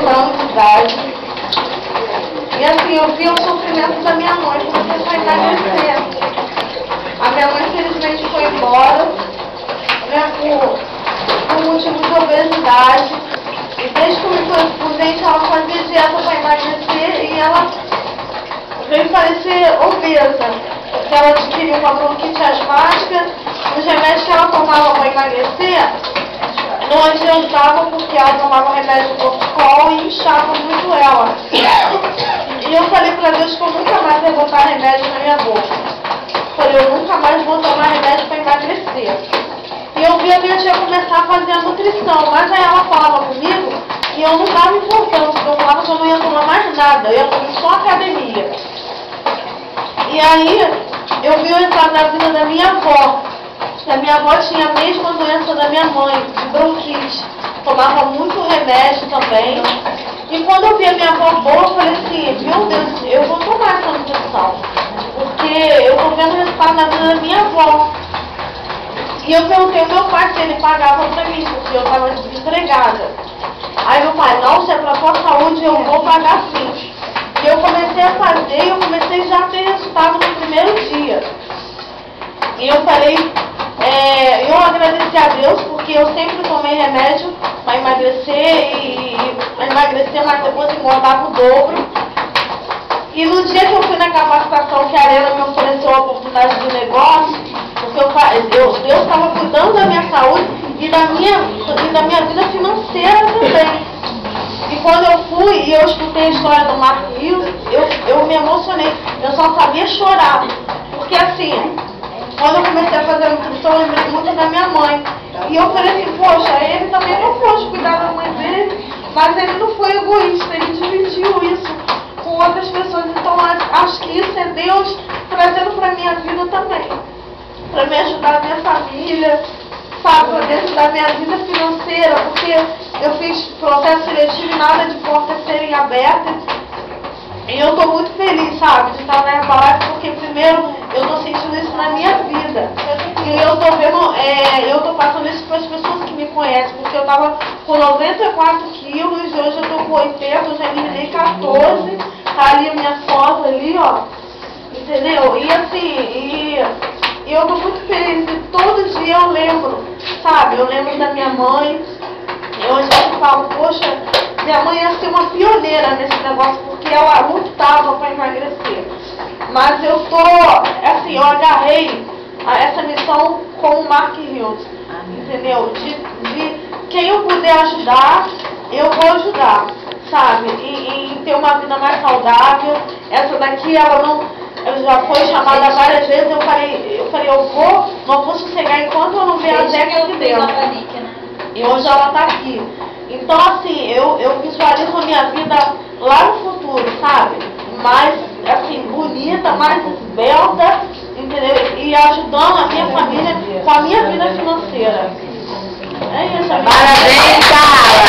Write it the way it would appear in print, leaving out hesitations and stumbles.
anos de idade. E assim, eu vi o sofrimento da minha mãe, comecei a emagrecer. A minha mãe, infelizmente, foi embora, né, por motivo de obesidade. E desde que eu me conheço por gente, ela fazia dieta para emagrecer e ela veio parecer obesa. Porque ela adquiriu uma bronquite asmática, os remédios que ela tomava para emagrecer não adiantava porque ela tomava remédio de cortisol e inchava muito ela. E eu falei para Deus que eu nunca mais ia botar remédio na minha boca. Falei, eu nunca mais vou tomar remédio para emagrecer. E eu vi a minha tia começar a fazer a nutrição, mas aí ela falava comigo e eu não dava importância, eu falava que eu não ia tomar mais nada, eu ia fazer só academia. E aí eu vi eu entrar na vida da minha avó. A minha avó tinha a mesma doença da minha mãe, de bronquite. Tomava muito remédio também. E quando eu vi a minha avó boa, eu falei assim, meu Deus, eu vou tomar essa nutrição. Porque eu estou vendo o resultado na vida da minha avó. E eu perguntei ao meu pai se ele pagava para mim, porque eu estava desempregada. Aí meu pai, não, se é para a tua saúde, eu vou pagar sim. E eu comecei a fazer, e eu comecei já a ter resultado no primeiro dia. E eu falei, eu agradeci a Deus, porque eu sempre tomei remédio para emagrecer, e emagrecer, mas depois engordava o dobro. E no dia que eu fui na capacitação que a Arena me ofereceu a oportunidade de negócio, porque Deus estava cuidando da minha saúde e da minha vida financeira também. E quando eu fui e eu escutei a história do Mark Rios, eu me emocionei. Eu só sabia chorar. Porque assim, quando eu comecei a fazer a nutrição, eu lembrei muito da minha mãe. E eu falei assim, poxa, ele também não pôde cuidar da mãe dele, mas ele não foi egoísta, ele dividiu isso com outras pessoas. Então acho que isso é Deus trazendo para a minha vida também. Para me ajudar a minha família, sabe, para me ajudar a minha vida financeira, porque eu fiz processo seletivo e nada de portas serem abertas. E eu estou muito feliz, sabe, de estar na Herbalife, porque primeiro eu estou sentindo isso na minha vida. E eu estou vendo, eu estou passando isso para as pessoas que me conhecem, porque eu estava com 94 quilos e hoje eu estou com 80, eu já eliminei 14, tá ali a minha foto ali, ó, entendeu? E assim, eu estou muito feliz e todo dia eu lembro, sabe, eu lembro da minha mãe. Eu hoje eu falo, poxa, minha mãe ia ser uma pioneira nesse negócio, porque ela lutava para emagrecer. Mas eu assim, eu agarrei essa missão com o Mark Rios, entendeu? De quem eu puder ajudar, eu vou ajudar, sabe? Em ter uma vida mais saudável. Essa daqui, ela já foi chamada várias vezes, eu falei, não vou sossegar enquanto eu não ver a Zeca aqui dentro. E hoje ela está aqui. Então, assim, eu visualizo a minha vida lá no futuro, sabe? Mais, assim, bonita, mais esbelta, entendeu? E ajudando a minha família com a minha vida financeira. É isso, amiga. Parabéns, Carla!